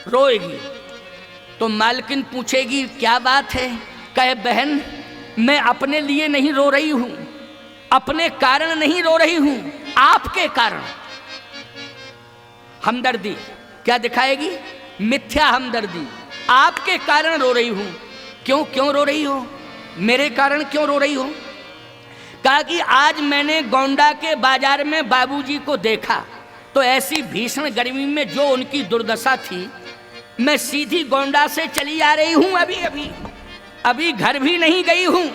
रोएगी। तो मालकिन पूछेगी क्या बात है? कहे बहन मैं अपने लिए नहीं रो रही हूं, अपने कारण नहीं रो रही हूं, आपके कारण। हमदर्दी क्या दिखाएगी? मिथ्या हमदर्दी। आपके कारण रो रही हूं। क्यों रो रही हो? मेरे कारण क्यों रो रही हो? कहा कि आज मैंने गोंडा के बाजार में बाबूजी को देखा तो ऐसी भीषण गर्मी में जो उनकी दुर्दशा थी, मैं सीधी गोंडा से चली आ रही हूं, अभी घर भी नहीं गई हूं,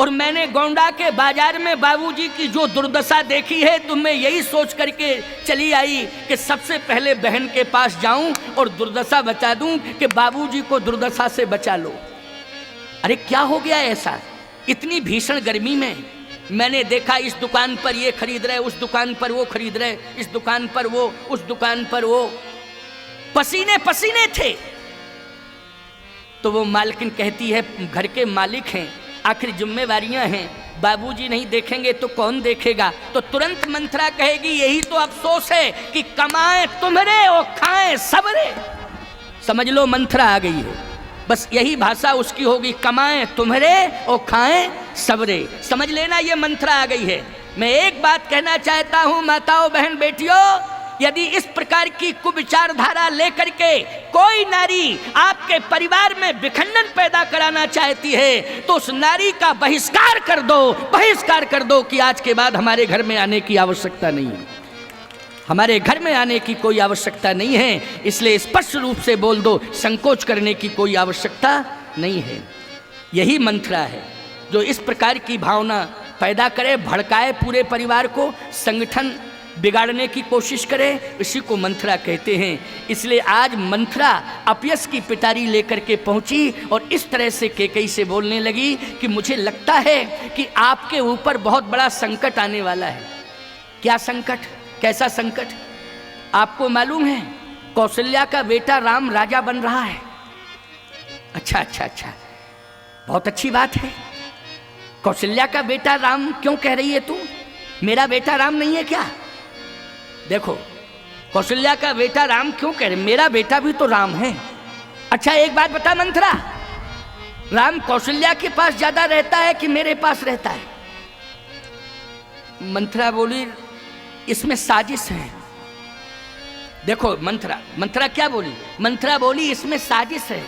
और मैंने गोंडा के बाजार में बाबूजी की जो दुर्दशा देखी है तो मैं यही सोच करके चली आई कि सबसे पहले बहन के पास जाऊं और दुर्दशा बचा दूं कि बाबूजी को दुर्दशा से बचा लो। अरे क्या हो गया ऐसा? इतनी भीषण गर्मी में मैंने देखा इस दुकान पर ये खरीद रहे, उस दुकान पर वो खरीद रहे, इस दुकान पर वो, उस दुकान पर वो, पसीने पसीने थे। तो वो मालकिन कहती है घर के मालिक हैं, आखिर जिम्मेवारियां हैं, बाबूजी नहीं देखेंगे तो कौन देखेगा? तो तुरंत मंथरा कहेगी यही तो अफसोस है कि कमाए तुम्हारे और खाएं सबरे। समझ लो मंथरा आ गई है, बस यही भाषा उसकी होगी, कमाएं तुम्हारे और खाएं सबरे। समझ लेना ये मंथरा आ गई है। मैं एक बात कहना चाहता हूं माताओं बहन बेटियों, यदि इस प्रकार की कुविचारधारा लेकर के कोई नारी आपके परिवार में विखंडन पैदा कराना चाहती है तो उस नारी का बहिष्कार कर दो कि आज के बाद हमारे घर में आने की आवश्यकता नहीं है, हमारे घर में आने की कोई आवश्यकता नहीं है। इसलिए स्पष्ट रूप से बोल दो, संकोच करने की कोई आवश्यकता नहीं है। यही मंथरा है जो इस प्रकार की भावना पैदा करे, भड़काए पूरे परिवार को, संगठन बिगाड़ने की कोशिश करे, इसी को मंथरा कहते हैं। इसलिए आज मंथरा अपयश की पिटारी लेकर के पहुंची और इस तरह से कैकेयी से बोलने लगी कि मुझे लगता है कि आपके ऊपर बहुत बड़ा संकट आने वाला है। क्या संकट? कैसा संकट? आपको मालूम है कौशल्या का बेटा राम राजा बन रहा है। अच्छा, बहुत अच्छी बात है। कौशल्या का बेटा राम क्यों कह रही है तू? मेरा बेटा राम नहीं है क्या? देखो कौशल्या का बेटा राम क्यों कह रहे? मेरा बेटा भी तो राम है। अच्छा एक बात बता मंथरा, राम कौशल्या के पास ज्यादा रहता है कि मेरे पास रहता है? मंथरा बोली इसमें साजिश है। देखो मंथरा क्या बोली? मंथरा बोली इसमें साजिश है,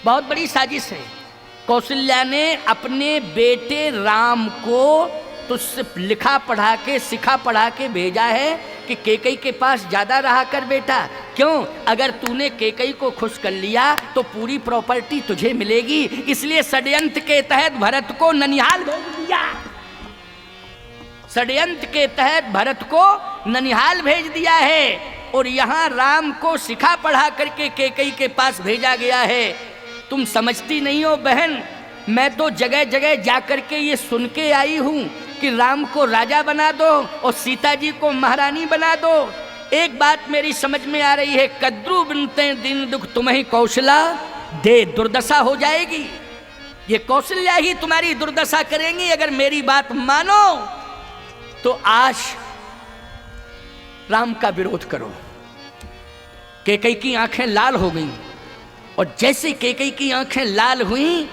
बहुत बड़ी साजिश है। कौशल्या ने अपने बेटे राम को तुझसे लिखा पढ़ा के सिखा पढ़ा के भेजा है कि कैकेयी के पास ज्यादा रहा कर बेटा। क्यों? अगर तूने कैकेयी को खुश कर लिया तो पूरी प्रॉपर्टी तुझे मिलेगी, इसलिए षड्यंत्र के तहत भरत को ननिहाल भेज दिया। षड्यंत्र के तहत भरत को ननिहाल भेज दिया है और यहाँ राम को सिखा पढ़ा करके कैकेयी के पास भेजा गया है। तुम समझती नहीं हो बहन, मैं तो जगह जगह जाकर के ये सुन के आई हूँ कि राम को राजा बना दो और सीता जी को महारानी बना दो। एक बात मेरी समझ में आ रही है, कद्रू बिनते दिन दुख तुम्हें कौशला दे, दुर्दशा हो जाएगी। ये कौशल्या ही तुम्हारी दुर्दशा करेंगी अगर मेरी बात मानो तो आज राम का विरोध करो। कैकेयी की आंखें लाल हो गईं और जैसे कैकेयी की आंखें लाल हुई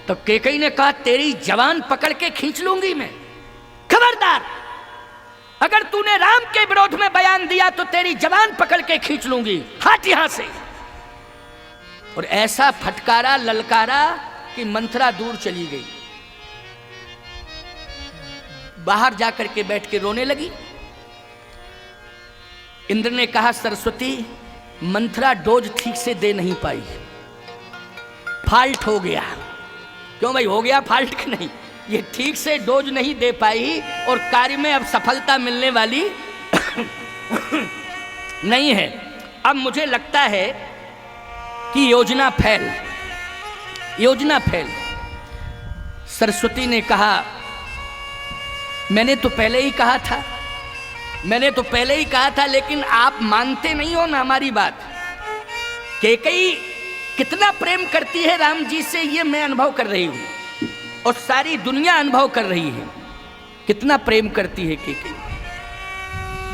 तो कैकेयी ने कहा तेरी जवान पकड़ के खींच लूंगी मैं। खबरदार, अगर तूने राम के विरोध में बयान दिया तो तेरी जवान पकड़ के खींच लूंगी, हट यहां से। और ऐसा फटकारा ललकारा कि मंथरा दूर चली गई, बाहर जाकर के बैठ के रोने लगी। इंद्र ने कहा सरस्वती मंथरा डोज ठीक से दे नहीं पाई, फाल्ट हो गया। क्यों भाई हो गया फाल्ट कि नहीं? ये ठीक से डोज नहीं दे पाई और कार्य में अब सफलता मिलने वाली नहीं है। अब मुझे लगता है कि योजना फेल। सरस्वती ने कहा मैंने तो पहले ही कहा था लेकिन आप मानते नहीं हो ना हमारी बात। कैकेयी कितना प्रेम करती है राम जी से ये मैं अनुभव कर रही हूं और सारी दुनिया अनुभव कर रही है। कितना प्रेम करती है कैकेयी,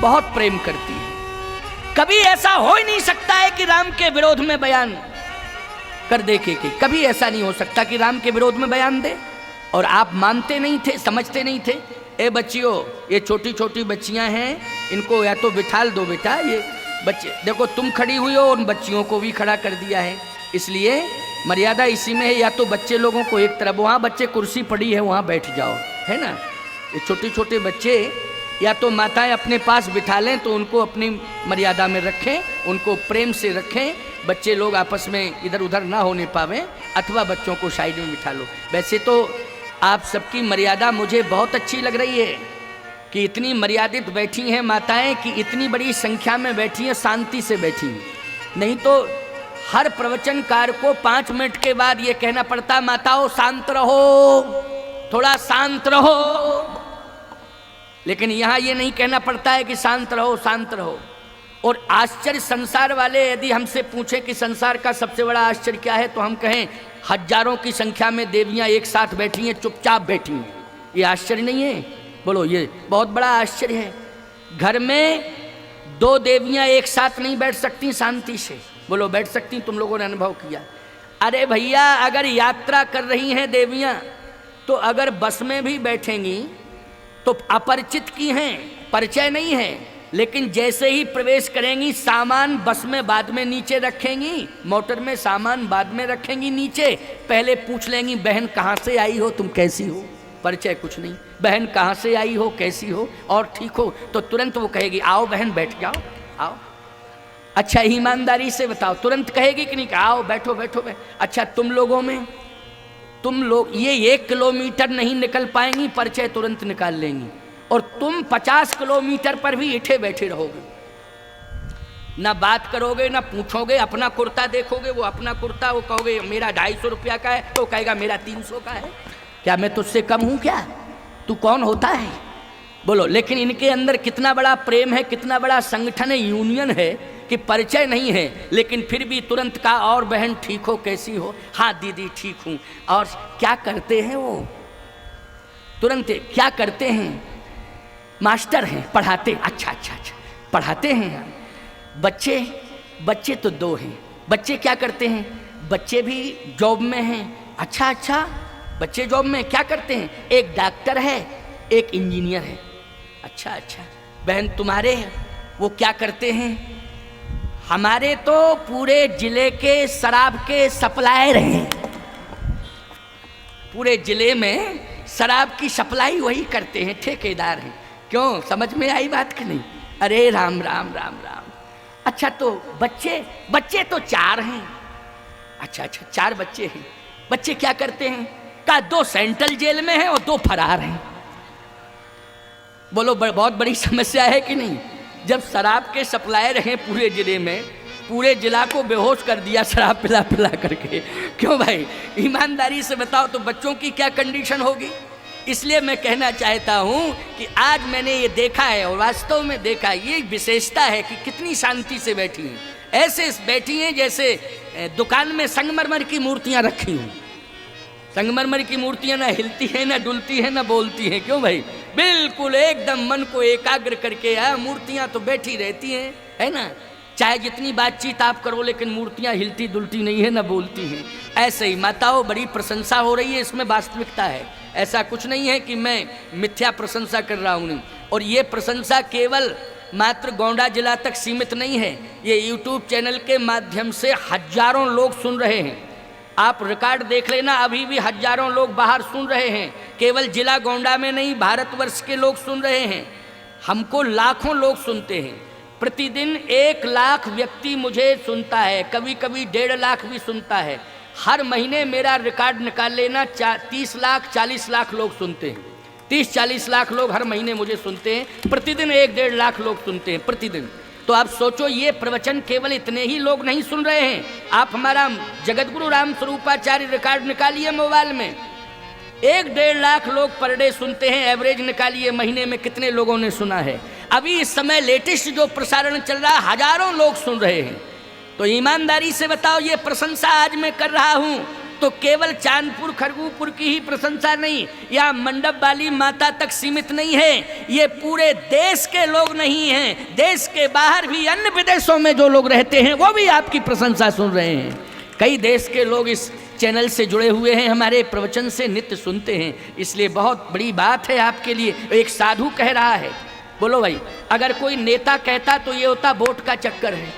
बहुत प्रेम करती है। कभी ऐसा हो ही नहीं सकता है कि राम के विरोध में बयान कर दे के कभी ऐसा नहीं हो सकता कि राम के विरोध में बयान दे। और आप मानते नहीं थे, समझते नहीं थे। ए बच्चियों, ये छोटी छोटी बच्चियां हैं, इनको या तो बिठाल दो बेटा। ये बच्चे देखो, तुम खड़ी हुई हो, उन बच्चियों को भी खड़ा कर दिया है। इसलिए मर्यादा इसी में है, या तो बच्चे लोगों को एक तरफ, वहाँ बच्चे कुर्सी पड़ी है वहाँ बैठ जाओ, है ना। ये छोटे छोटे बच्चे या तो माताएं अपने पास बिठा लें तो उनको अपनी मर्यादा में रखें, उनको प्रेम से रखें, बच्चे लोग आपस में इधर उधर ना होने पावें, अथवा बच्चों को साइड में बिठा लो। वैसे तो आप सबकी मर्यादा मुझे बहुत अच्छी लग रही है कि इतनी मर्यादित बैठी हैं माताएं, कि इतनी बड़ी संख्या में बैठी हैं, शांति से बैठी हैं। नहीं तो हर प्रवचनकार को 5 मिनट के बाद ये कहना पड़ता, माताओं शांत रहो, थोड़ा शांत रहो। लेकिन यहाँ ये नहीं कहना पड़ता है कि शांत रहो, शांत रहो। और आश्चर्य संसार वाले यदि हमसे पूछें कि संसार का सबसे बड़ा आश्चर्य क्या है, तो हम कहें हजारों की संख्या में देवियाँ एक साथ बैठी हैं, चुपचाप बैठी हैं। ये आश्चर्य नहीं है? बोलो, ये बहुत बड़ा आश्चर्य है। घर में 2 देवियाँ एक साथ नहीं बैठ सकती शांति से। बोलो, बैठ सकती? तुम लोगों ने अनुभव किया? अरे भैया, अगर यात्रा कर रही हैं देवियाँ, तो अगर बस में भी बैठेंगी तो अपरिचित की हैं, परिचय नहीं है, लेकिन जैसे ही प्रवेश करेंगी सामान बस में बाद में नीचे रखेंगी, मोटर में सामान बाद में रखेंगी नीचे। पहले पूछ लेंगी, बहन कहाँ से आई हो, तुम कैसी हो? परिचय कुछ नहीं। बहन कहाँ से आई हो, कैसी हो, और ठीक हो? तो तुरंत वो कहेगी, आओ बहन बैठ जाओ, आओ। अच्छा, ईमानदारी से बताओ, तुरंत कहेगी कि नहीं? आओ बैठो बैठो। अच्छा, तुम लोगों में, तुम लोग ये 1 किलोमीटर नहीं निकल पाएंगी, परिचय तुरंत निकाल लेंगी। और तुम 50 किलोमीटर पर भी इठे बैठे रहोगे, ना बात करोगे, ना पूछोगे। अपना कुर्ता देखोगे, वो अपना कुर्ता, वो कहोगे मेरा 250 रुपया का है, तो कहेगा मेरा 300 का है। क्या मैं तुझसे कम हूँ क्या? तू कौन होता है? बोलो। लेकिन इनके अंदर कितना बड़ा प्रेम है, कितना बड़ा संगठन है, यूनियन है, कि परिचय नहीं है लेकिन फिर भी तुरंत का, और बहन ठीक हो, कैसी हो? हाँ दीदी ठीक हूँ। और क्या करते हैं वो? तुरंत क्या करते हैं? मास्टर हैं, पढ़ाते। अच्छा अच्छा अच्छा, पढ़ाते हैं। बच्चे तो 2 हैं। बच्चे क्या करते हैं? बच्चे भी जॉब में हैं। अच्छा अच्छा, बच्चे जॉब में क्या करते हैं? एक डॉक्टर है, एक इंजीनियर है। अच्छा अच्छा, बहन तुम्हारे वो क्या करते हैं? हमारे तो पूरे जिले के शराब के सप्लायर हैं। पूरे जिले में शराब की सप्लाई वही करते हैं, ठेकेदार हैं। क्यों? समझ में आई बात कि नहीं? अरे राम राम राम राम। अच्छा, तो बच्चे तो 4 हैं। अच्छा अच्छा, 4 बच्चे हैं। बच्चे क्या करते हैं? का 2 सेंट्रल जेल में हैं और 2 फरार हैं। बोलो, बहुत बड़ी समस्या है कि नहीं? जब शराब के सप्लायर हैं पूरे जिले में, पूरे जिला को बेहोश कर दिया शराब पिला पिला करके। क्यों भाई? ईमानदारी से बताओ, तो बच्चों की क्या कंडीशन होगी? इसलिए मैं कहना चाहता हूँ कि आज मैंने ये देखा है, और वास्तव में देखा है, ये विशेषता है कि कितनी शांति से बैठी हैं। ऐसे बैठी हैं जैसे दुकान में संगमरमर की मूर्तियाँ रखी हूँ। संगमरमर की मूर्तियाँ ना हिलती हैं, ना डुलती हैं, ना बोलती हैं। क्यों भाई? बिल्कुल एकदम मन को एकाग्र करके। मूर्तियाँ तो बैठी रहती हैं, है ना, चाहे जितनी बातचीत आप करो, लेकिन मूर्तियाँ हिलती डुलती नहीं है, ना बोलती हैं। ऐसे ही माताओं, बड़ी प्रशंसा हो रही है, इसमें वास्तविकता है। ऐसा कुछ नहीं है कि मैं मिथ्या प्रशंसा कर रहा हूँ। और ये प्रशंसा केवल मात्र गोंडा जिला तक सीमित नहीं है, ये यूट्यूब चैनल के माध्यम से हजारों लोग सुन रहे हैं। आप रिकॉर्ड देख लेना, अभी भी हजारों लोग बाहर सुन रहे हैं। केवल जिला गोंडा में नहीं, भारतवर्ष के लोग सुन रहे हैं। हमको लाखों लोग सुनते हैं। प्रतिदिन 1 लाख व्यक्ति मुझे सुनता है, कभी कभी 1.5 लाख भी सुनता है। हर महीने मेरा रिकॉर्ड निकाल लेना, 30 लाख 40 लाख लोग सुनते हैं। 30-40 लाख लोग हर महीने मुझे सुनते हैं। प्रतिदिन 1-1.5 लाख लोग सुनते हैं प्रतिदिन। तो आप सोचो, ये प्रवचन केवल इतने ही लोग नहीं सुन रहे हैं। आप हमारा जगतगुरु राम स्वरूपाचार्य रिकॉर्ड निकालिए मोबाइल में, 1-1.5 लाख लोग पर डे सुनते हैं। एवरेज निकालिए, महीने में कितने लोगों ने सुना है। अभी इस समय लेटेस्ट जो प्रसारण चल रहा है, हजारों लोग सुन रहे हैं। तो ईमानदारी से बताओ, ये प्रशंसा आज मैं कर रहा हूँ तो केवल चांदपुर खरगूपुर की ही प्रशंसा नहीं, या मंडप वाली माता तक सीमित नहीं है, ये पूरे देश के लोग नहीं हैं, देश के बाहर भी अन्य विदेशों में जो लोग रहते हैं वो भी आपकी प्रशंसा सुन रहे हैं। कई देश के लोग इस चैनल से जुड़े हुए हैं, हमारे प्रवचन से नित्य सुनते हैं, इसलिए बहुत बड़ी बात है आपके लिए। एक साधु कह रहा है, बोलो भाई, अगर कोई नेता कहता तो ये होता वोट का चक्कर है।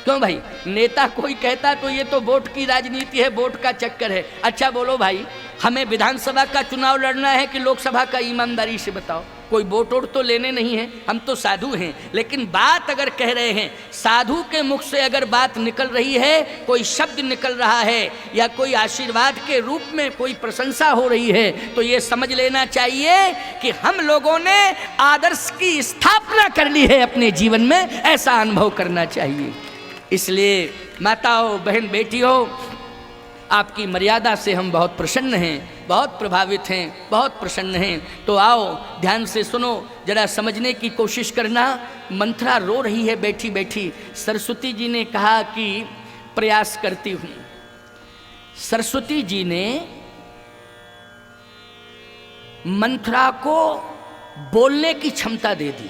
क्यों भाई? नेता कोई कहता तो ये तो वोट की राजनीति है, वोट का चक्कर है। अच्छा बोलो भाई, हमें विधानसभा का चुनाव लड़ना है कि लोकसभा का? ईमानदारी से बताओ। कोई वोट वोट तो लेने नहीं है, हम तो साधु हैं। लेकिन बात अगर कह रहे हैं, साधु के मुख से अगर बात निकल रही है, कोई शब्द निकल रहा है या कोई आशीर्वाद के रूप में कोई प्रशंसा हो रही है, तो ये समझ लेना चाहिए कि हम लोगों ने आदर्श की स्थापना कर ली है अपने जीवन में, ऐसा अनुभव करना चाहिए। इसलिए माताओं, बहन, बेटियों, आपकी मर्यादा से हम बहुत प्रसन्न हैं, बहुत प्रभावित हैं, बहुत प्रसन्न हैं। तो आओ ध्यान से सुनो, जरा समझने की कोशिश करना। मंथरा रो रही है बैठी बैठी। सरस्वती जी ने कहा कि प्रयास करती हूँ। सरस्वती जी ने मंथरा को बोलने की क्षमता दे दी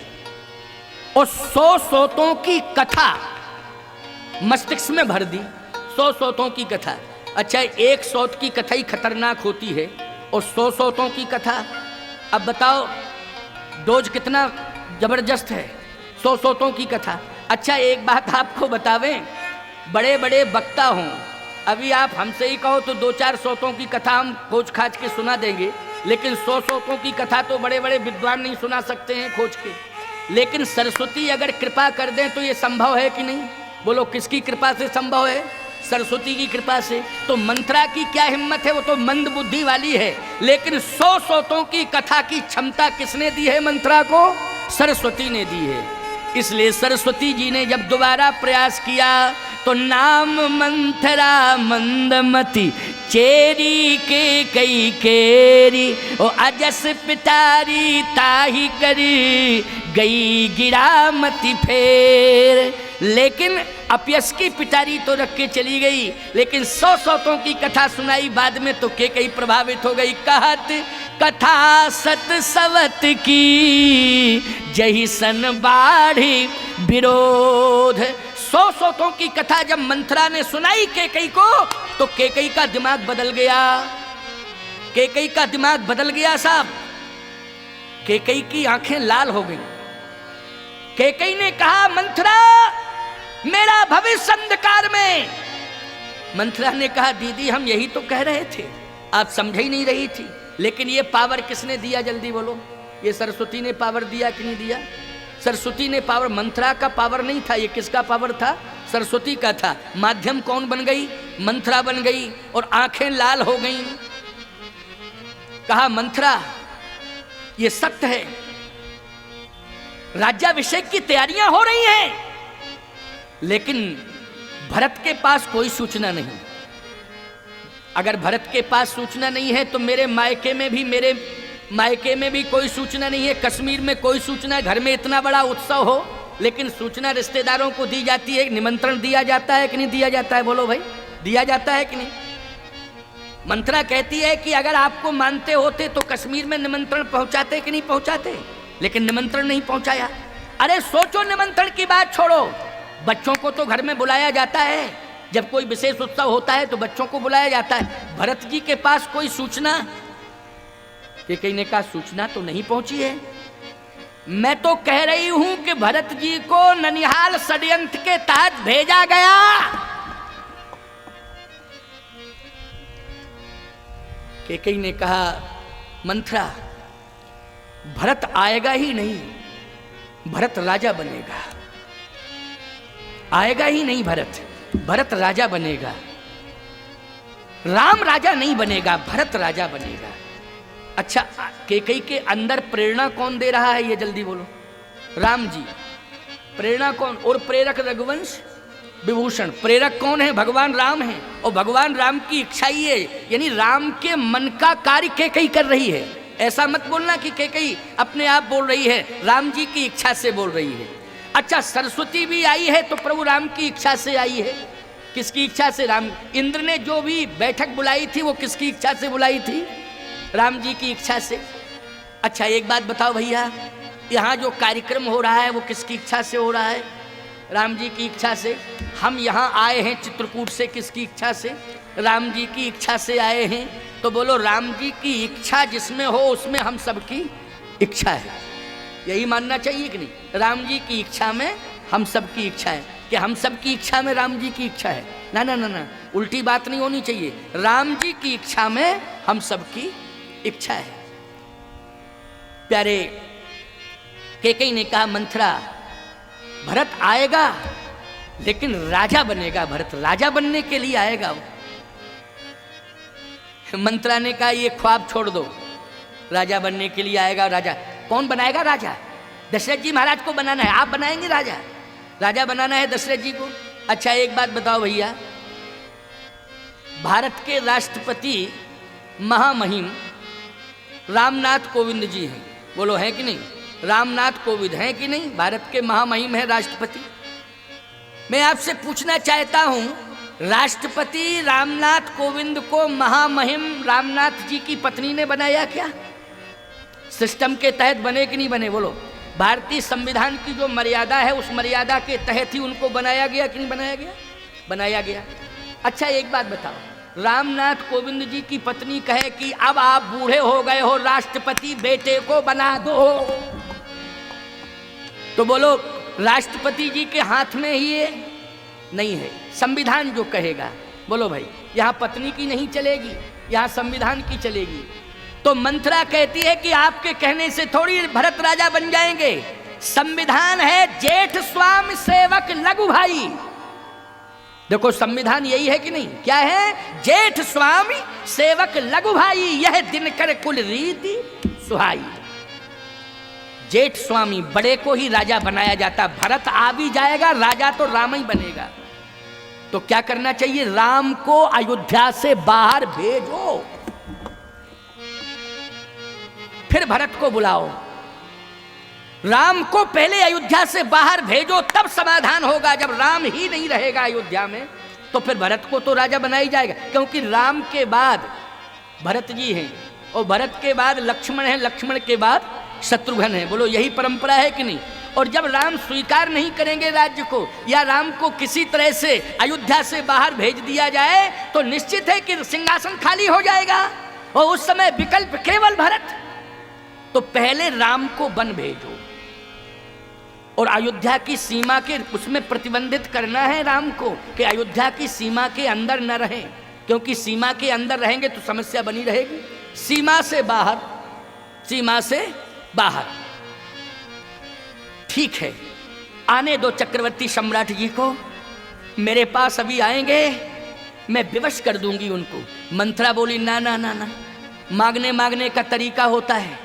और 100 सोतों की कथा मस्तिष्क में भर दी। 100 सोतों की कथा। अच्छा, एक सौत की कथा ही खतरनाक होती है और 100 सोतों की कथा, अब बताओ डोज कितना जबरदस्त है। 100 सोतों की कथा। अच्छा, एक बात आपको बतावें, बड़े बड़े वक्ता हों, अभी आप हमसे ही कहो तो 2-4 सोतों की कथा हम खोज खाज के सुना देंगे, लेकिन 100 सोतों की कथा तो बड़े बड़े विद्वान नहीं सुना सकते हैं खोज के। लेकिन सरस्वती अगर कृपा कर दें तो ये संभव है कि नहीं? बोलो, किसकी कृपा से संभव है? सरस्वती की कृपा से। तो मंत्रा की क्या हिम्मत है, वो तो मंद बुद्धि वाली है, लेकिन 100 सोतों की कथा की क्षमता किसने दी है मंत्रा को? सरस्वती ने दी है। इसलिए सरस्वती जी ने जब दोबारा प्रयास किया तो नाम मंथरा मंदमती चेरी के कई केरी ओ अजस पितारी ताही करी गई गिरामती फेर। लेकिन अपयश की पिटारी तो रख के चली गई, लेकिन 100 सोतों की कथा सुनाई बाद में तो के कई प्रभावित हो गई। कहत कथा सत सवत की जही सन बाढ़ी विरोध। 100 सोतों की कथा जब मंथरा ने सुनाई केकई को तो केकई का दिमाग बदल गया। केकई का दिमाग बदल गया साहब। केकई की आंखें लाल हो गई। केकई ने कहा, मंथरा मेरा भविष्य अंधकार में। मंथरा ने कहा, दीदी हम यही तो कह रहे थे, आप समझ ही नहीं रही थी। लेकिन ये पावर किसने दिया, जल्दी बोलो? ये सरस्वती ने पावर दिया कि नहीं दिया? सरस्वती ने पावर, मंथरा का पावर नहीं था, ये किसका पावर था? सरस्वती का था। माध्यम कौन बन गई? मंथरा बन गई और आंखें लाल हो गई। कहा, मंथरा ये सत्य है, राज्याभिषेक की तैयारियां हो रही हैं, लेकिन भरत के पास कोई सूचना नहीं। अगर भरत के पास सूचना नहीं है तो मेरे मायके में भी कोई सूचना नहीं है, कश्मीर में कोई सूचना है। घर में इतना बड़ा उत्सव हो, लेकिन सूचना रिश्तेदारों को दी जाती है, निमंत्रण दिया जाता है कि नहीं दिया जाता है? बोलो भाई, दिया जाता है कि नहीं? मंथरा कहती है कि अगर आपको मानते होते तो कश्मीर में निमंत्रण पहुंचाते कि नहीं पहुंचाते? लेकिन निमंत्रण नहीं पहुंचाया। अरे सोचो, निमंत्रण की बात छोड़ो, बच्चों को तो घर में बुलाया जाता है, जब कोई विशेष उत्सव होता है तो बच्चों को बुलाया जाता है। भरत जी के पास कोई सूचना? केकई ने कहा, सूचना तो नहीं पहुंची है। मैं तो कह रही हूं कि भरत जी को ननिहाल षड्यंत्र के तहत भेजा गया। केकई ने कहा, मंथरा भरत आएगा ही नहीं, भरत राजा बनेगा। आएगा ही नहीं भरत, भरत राजा बनेगा। राम राजा नहीं बनेगा, भरत राजा बनेगा। अच्छा, केकई के अंदर प्रेरणा कौन दे रहा है, ये जल्दी बोलो? राम जी। प्रेरणा कौन? और प्रेरक रघुवंश विभूषण। प्रेरक कौन है? भगवान राम है। और भगवान राम की इच्छा ही है, यानी राम के मन का कार्य केकई कर रही है। ऐसा मत बोलना कि केकई अपने आप बोल रही है, राम जी की इच्छा से बोल रही है। अच्छा, सरस्वती भी आई है तो प्रभु राम की इच्छा से आई है। किसकी इच्छा से? राम। इंद्र ने जो भी बैठक बुलाई थी वो किसकी इच्छा से बुलाई थी? राम जी की इच्छा से। अच्छा एक बात बताओ भैया, यहाँ जो कार्यक्रम हो रहा है वो किसकी इच्छा से हो रहा है? राम जी की इच्छा से। हम यहाँ आए हैं चित्रकूट से किसकी इच्छा से? राम जी की इच्छा से आए हैं। तो बोलो राम जी की इच्छा जिसमें हो उसमें हम सबकी इच्छा है, यही मानना चाहिए कि नहीं? राम जी की इच्छा में हम सबकी इच्छा है, कि हम सबकी इच्छा में राम जी की इच्छा है? ना ना ना ना, उल्टी बात नहीं होनी चाहिए। राम जी की इच्छा में हम सबकी इच्छा है। प्यारे कैकेयी ने कहा मंथरा भरत आएगा लेकिन राजा बनेगा, भरत राजा बनने के लिए आएगा वो। मंथरा ने कहा ये ख्वाब छोड़ दो, राजा बनने के लिए आएगा। राजा कौन बनाएगा? राजा दशरथ जी महाराज को बनाना है। आप बनाएंगे राजा? राजा बनाना है दशरथ जी को। अच्छा एक बात बताओ भैया, भारत के राष्ट्रपति महामहिम रामनाथ कोविंद जी हैं, बोलो हैं कि नहीं? रामनाथ कोविंद हैं कि नहीं? भारत के महामहिम है राष्ट्रपति। मैं आपसे पूछना चाहता हूं, राष्ट्रपति रामनाथ कोविंद को महामहिम रामनाथ जी की पत्नी ने बनाया क्या? सिस्टम के तहत बने कि नहीं बने? बोलो। भारतीय संविधान की जो मर्यादा है उस मर्यादा के तहत ही उनको बनाया गया कि नहीं बनाया गया? बनाया गया। अच्छा एक बात बताओ, रामनाथ कोविंद जी की पत्नी कहे कि अब आप बूढ़े हो गए हो, राष्ट्रपति बेटे को बना दो, तो बोलो राष्ट्रपति जी के हाथ में ही ये नहीं है। संविधान जो कहेगा, बोलो भाई, यहाँ पत्नी की नहीं चलेगी, यहाँ संविधान की चलेगी। तो मंथरा कहती है कि आपके कहने से थोड़ी भरत राजा बन जाएंगे। संविधान है जेठ स्वामी सेवक लघु भाई। देखो संविधान यही है कि नहीं? क्या है? जेठ स्वामी सेवक लघु भाई, यह दिनकर कुल रीति सुहाई। जेठ स्वामी बड़े को ही राजा बनाया जाता। भरत आ भी जाएगा, राजा तो राम ही बनेगा। तो क्या करना चाहिए? राम को अयोध्या से बाहर भेजो, फिर भरत को बुलाओ। राम को पहले अयोध्या से बाहर भेजो, तब समाधान होगा। जब राम ही नहीं रहेगा अयोध्या में तो फिर भरत को तो राजा बना ही जाएगा, क्योंकि राम के बाद भरत जी हैं और भरत के बाद लक्ष्मण है, लक्ष्मण के बाद शत्रुघ्न है। बोलो यही परंपरा है कि नहीं? और जब राम स्वीकार नहीं करेंगे राज्य को, या राम को किसी तरह से अयोध्या से बाहर भेज दिया जाए, तो निश्चित है कि सिंहासन खाली हो जाएगा और उस समय विकल्प केवल भरत। तो पहले राम को वन भेजो और अयोध्या की सीमा के उसमें प्रतिबंधित करना है राम को कि अयोध्या की सीमा के अंदर न रहें, क्योंकि सीमा के अंदर रहेंगे तो समस्या बनी रहेगी। सीमा से बाहर, सीमा से बाहर। ठीक है, आने दो चक्रवर्ती सम्राट जी को, मेरे पास अभी आएंगे, मैं विवश कर दूंगी उनको। मंथरा बोली ना ना ना ना, मांगने मांगने का तरीका होता है।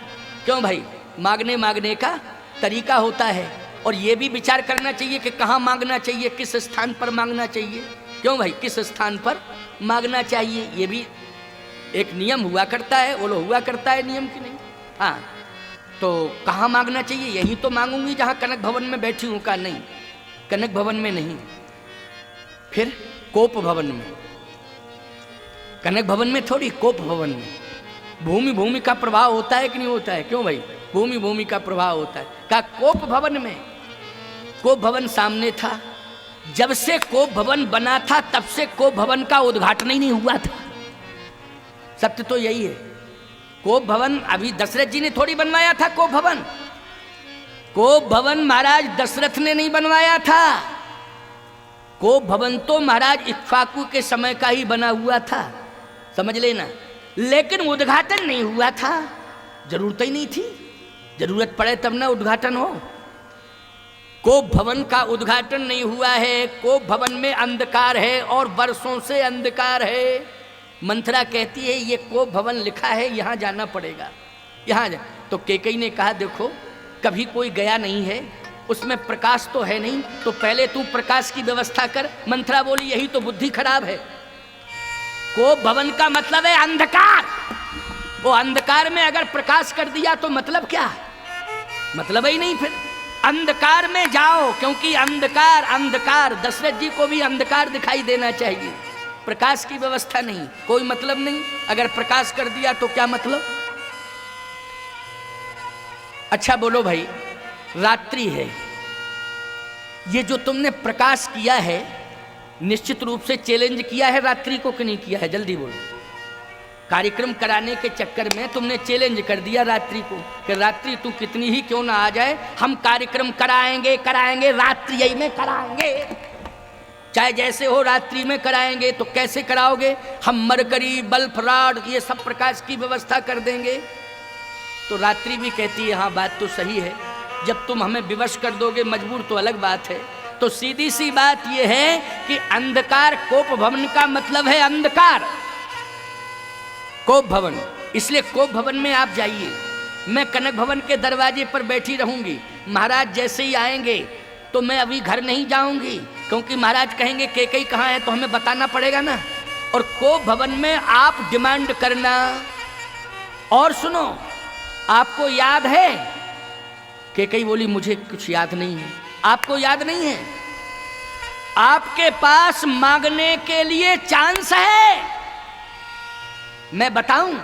क्यों भाई? मांगने मांगने का तरीका होता है, और ये भी विचार करना चाहिए कि कहाँ मांगना चाहिए, किस स्थान पर मांगना चाहिए। क्यों भाई? किस स्थान पर मांगना चाहिए, ये भी एक नियम हुआ करता है। बोलो हुआ करता है नियम कि नहीं? हाँ, तो कहाँ मांगना चाहिए? यही तो मांगूंगी जहाँ कनक भवन में बैठी हूँ। का नहीं, कनक भवन में नहीं, फिर कोप भवन में। कनक भवन में थोड़ी, कोप भवन में। भूमि भूमि का प्रभाव होता है कि नहीं होता है? क्यों भाई? भूमि भूमि का प्रभाव होता है। का कोप भवन में? कोप भवन सामने था। जब से कोप भवन बना था तब से कोप भवन का उद्घाटन ही नहीं हुआ था। सत्य तो यही है। कोप भवन अभी दशरथ जी ने थोड़ी बनवाया था। कोप भवन, कोप भवन महाराज दशरथ ने नहीं बनवाया था। कोप भवन तो महाराज इक्ष्वाकु के समय का ही बना हुआ था, समझ लेना। लेकिन उद्घाटन नहीं हुआ था, जरूरत ही नहीं थी। जरूरत पड़े तब ना उद्घाटन हो। कोप भवन का उद्घाटन नहीं हुआ है। कोप भवन में अंधकार है और वर्षों से अंधकार है। मंथरा कहती है ये कोप भवन लिखा है, यहाँ जाना पड़ेगा, यहाँ जा। तो कैकेयी ने कहा देखो कभी कोई गया नहीं है, उसमें प्रकाश तो है नहीं, तो पहले तू प्रकाश की व्यवस्था कर। मंथरा बोली यही तो बुद्धि खराब है। कोप भवन का मतलब है अंधकार। वो अंधकार में अगर प्रकाश कर दिया तो मतलब क्या? मतलब ही नहीं। फिर अंधकार में जाओ, क्योंकि अंधकार अंधकार, दशरथ जी को भी अंधकार दिखाई देना चाहिए, प्रकाश की व्यवस्था नहीं, कोई मतलब नहीं। अगर प्रकाश कर दिया तो क्या मतलब। अच्छा बोलो भाई, रात्रि है, ये जो तुमने प्रकाश किया है निश्चित रूप से चैलेंज किया है रात्रि को कि नहीं किया है, जल्दी बोलो। कार्यक्रम कराने के चक्कर में तुमने चैलेंज कर दिया रात्रि को कि रात्रि तू कितनी ही क्यों ना आ जाए, हम कार्यक्रम कराएंगे कराएंगे, रात्रि यही में कराएंगे, चाहे जैसे हो रात्रि में कराएंगे। तो कैसे कराओगे, हम मरकरी बल्ब रॉड ये सब प्रकाश की व्यवस्था कर देंगे। तो रात्रि भी कहती है हाँ बात तो सही है, जब तुम हमें विवश कर दोगे मजबूर तो अलग बात है। तो सीधी सी बात यह है कि अंधकार, कोप भवन का मतलब है अंधकार, कोप भवन। इसलिए कोप भवन में आप जाइए, मैं कनक भवन के दरवाजे पर बैठी रहूंगी, महाराज जैसे ही आएंगे तो मैं अभी घर नहीं जाऊंगी, क्योंकि महाराज कहेंगे कैकेयी कहाँ है, तो हमें बताना पड़ेगा ना। और कोप भवन में आप डिमांड करना। और सुनो, आपको याद है, कैकेयी बोली मुझे कुछ याद नहीं है। आपको याद नहीं है, आपके पास मांगने के लिए चांस है, मैं बताऊं।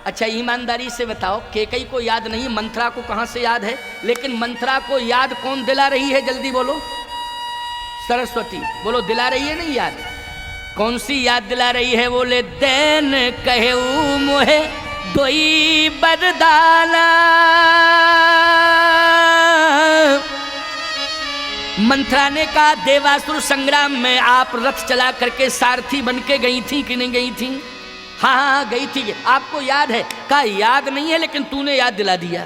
अच्छा ईमानदारी से बताओ, कैकेयी को याद नहीं, मंथरा को कहां से याद है, लेकिन मंथरा को याद कौन दिला रही है, जल्दी बोलो। सरस्वती, बोलो दिला रही है नहीं याद, कौन सी याद दिला रही है, बोले देन कहेऊ मोहे दोई बरदाना। मंथरा ने कहा देवासुर संग्राम में आप रथ चला करके सारथी बन के गई थी कि नहीं गई थी। हाँ हाँ गई थी, आपको याद है। कहा याद नहीं है, लेकिन तूने याद दिला दिया।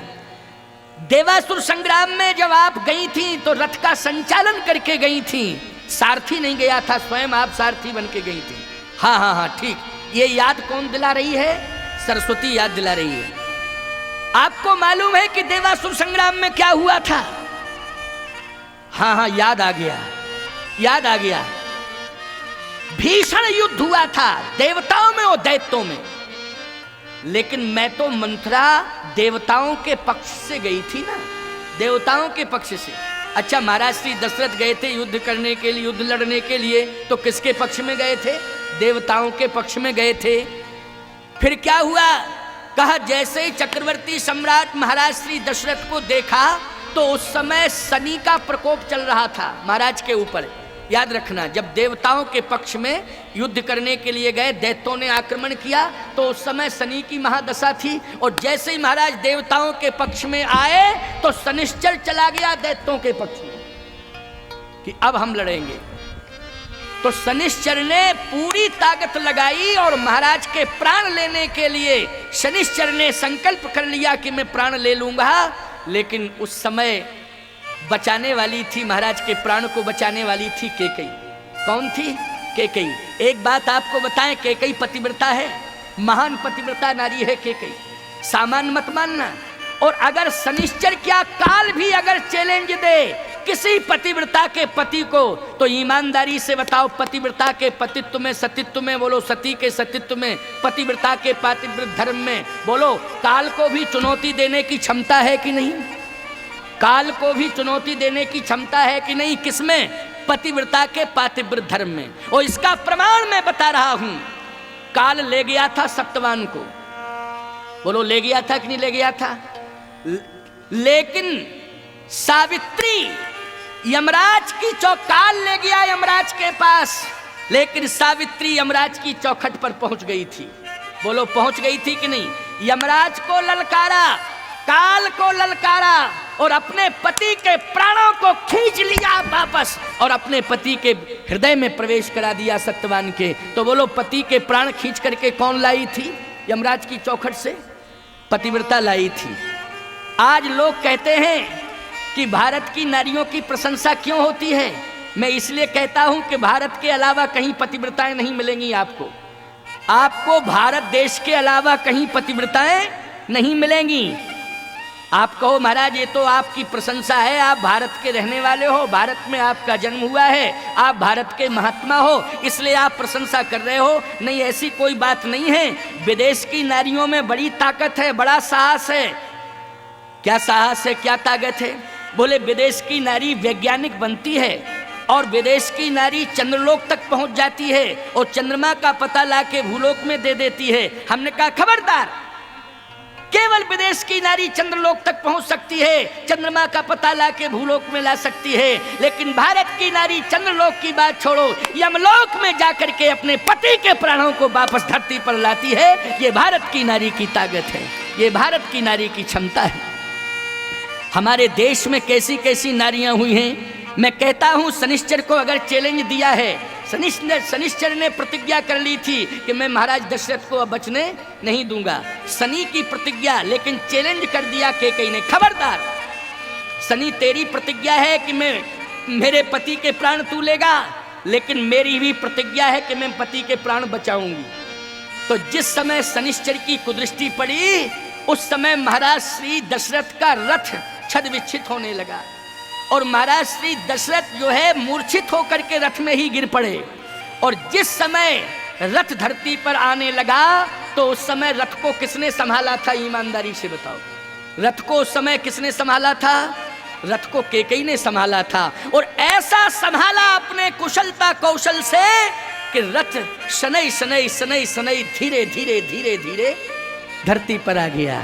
देवासुर संग्राम में जब आप गई थी तो रथ का संचालन करके गई थी, सारथी नहीं गया था, स्वयं आप सारथी बन के गई थी। हाँ हाँ हाँ ठीक, ये याद कौन दिला रही है, सरस्वती याद दिला रही है। आपको मालूम है कि देवासुर संग्राम में क्या हुआ था। हाँ हाँ याद आ गया, याद आ गया। भीषण युद्ध हुआ था देवताओं में और दैत्यों में, लेकिन मैं तो मंथरा देवताओं के पक्ष से गई थी ना, देवताओं के पक्ष से। अच्छा महाराज श्री दशरथ गए थे युद्ध करने के लिए, युद्ध लड़ने के लिए, तो किसके पक्ष में गए थे, देवताओं के पक्ष में गए थे। फिर क्या हुआ, कहा जैसे ही चक्रवर्ती सम्राट महाराज श्री दशरथ को देखा तो उस समय शनि का प्रकोप चल रहा था महाराज के ऊपर। याद रखना, जब देवताओं के पक्ष में युद्ध करने के लिए गए, दैत्यों ने आक्रमण किया, तो उस समय शनि की महादशा थी। और जैसे ही महाराज देवताओं के पक्ष में आए तो शनिश्चर चला गया दैत्यों के पक्ष में कि अब हम लड़ेंगे। तो शनिश्चर ने पूरी ताकत लगाई और महाराज के प्राण लेने के लिए शनिश्चर ने संकल्प कर लिया कि मैं प्राण ले लूंगा। लेकिन उस समय बचाने वाली थी, महाराज के प्राण को बचाने वाली थी कैकेयी। कौन थी, कैकेयी। एक बात आपको बताएं, कैकेयी पतिव्रता है, महान पतिव्रता नारी है कैकेयी, सामान्य मत मानना। और अगर शनिश्चर क्या काल भी अगर चैलेंज दे किसी पतिव्रता के पति को, तो ईमानदारी से बताओ पतिव्रता के पतित्व में, सतीत्व में, बोलो सती के सतीत्व में, पतिव्रता के पातिव्रत धर्म में, बोलो काल को भी चुनौती देने की क्षमता है कि नहीं, काल को भी चुनौती देने की क्षमता है कि नहीं, किसमें, पतिव्रता के पातिव्रत धर्म में। और इसका प्रमाण मैं बता रहा हूं, काल ले गया था सत्यवान को, बोलो ले गया था कि नहीं ले गया था, लेकिन सावित्री यमराज की काल ले गया यमराज के पास, लेकिन सावित्री यमराज की चौखट पर पहुंच गई थी, बोलो पहुंच गई थी कि नहीं। यमराज को ललकारा, काल को ललकारा और अपने पति के प्राणों को खींच लिया वापस और अपने पति के हृदय में प्रवेश करा दिया सत्यवान के। तो बोलो पति के प्राण खींच करके कौन लाई थी, यमराज की चौखट से पतिव्रता लाई थी। आज लोग कहते हैं कि भारत की नारियों की प्रशंसा क्यों होती है, मैं इसलिए कहता हूं कि भारत के अलावा कहीं पतिव्रताएं नहीं मिलेंगी आपको, आपको भारत देश के अलावा कहीं पतिव्रताएं नहीं मिलेंगी। आप कहो महाराज ये तो आपकी प्रशंसा है, आप भारत के रहने वाले हो, भारत में आपका जन्म हुआ है, आप भारत के महात्मा हो, इसलिए आप प्रशंसा कर रहे हो। नहीं, ऐसी कोई बात नहीं है। विदेश की नारियों में बड़ी ताकत है, बड़ा साहस है। क्या साहस है, क्या ताकत है। बोले विदेश की नारी वैज्ञानिक बनती है और विदेश की नारी चंद्रलोक तक पहुंच जाती है और चंद्रमा का पता लाके भूलोक में दे देती है। हमने कहा खबरदार, केवल विदेश की नारी चंद्रलोक तक पहुंच सकती है, चंद्रमा का पता लाके भूलोक में ला सकती है, लेकिन भारत की नारी चंद्रलोक की बात छोड़ो, यमलोक में जाकर के अपने पति के प्राणों को वापस धरती पर लाती है। ये भारत की नारी की ताकत है, ये भारत की नारी की क्षमता है। हमारे देश में कैसी कैसी नारियां हुई हैं। मैं कहता हूं शनिश्चर को अगर चैलेंज दिया है, शनिश्चर ने प्रतिज्ञा कर ली थी कि मैं महाराज दशरथ को अब बचने नहीं दूंगा, शनि की प्रतिज्ञा, लेकिन चैलेंज कर दिया कैकेयी ने, खबरदार शनि तेरी प्रतिज्ञा है कि मैं मेरे पति के प्राण तू लेगा, लेकिन मेरी भी प्रतिज्ञा है कि मैं पति के प्राण बचाऊंगी। तो जिस समय शनिश्चर की कुदृष्टि पड़ी उस समय महाराज श्री दशरथ का रथ छद विच्छित होने लगा और महाराज श्री दशरथ जो है मूर्छित होकर के रथ में ही गिर पड़े। और जिस समय रथ धरती पर आने लगा तो उस समय रथ को किसने संभाला था, ईमानदारी से बताओ। रथ को उस समय किसने संभाला था? रथ को कैकेयी ने संभाला था, और ऐसा संभाला अपने कुशलता कौशल से कि रथ शनै शनै शनै शनै धीरे धीरे धीरे धीरे धरती पर आ गया।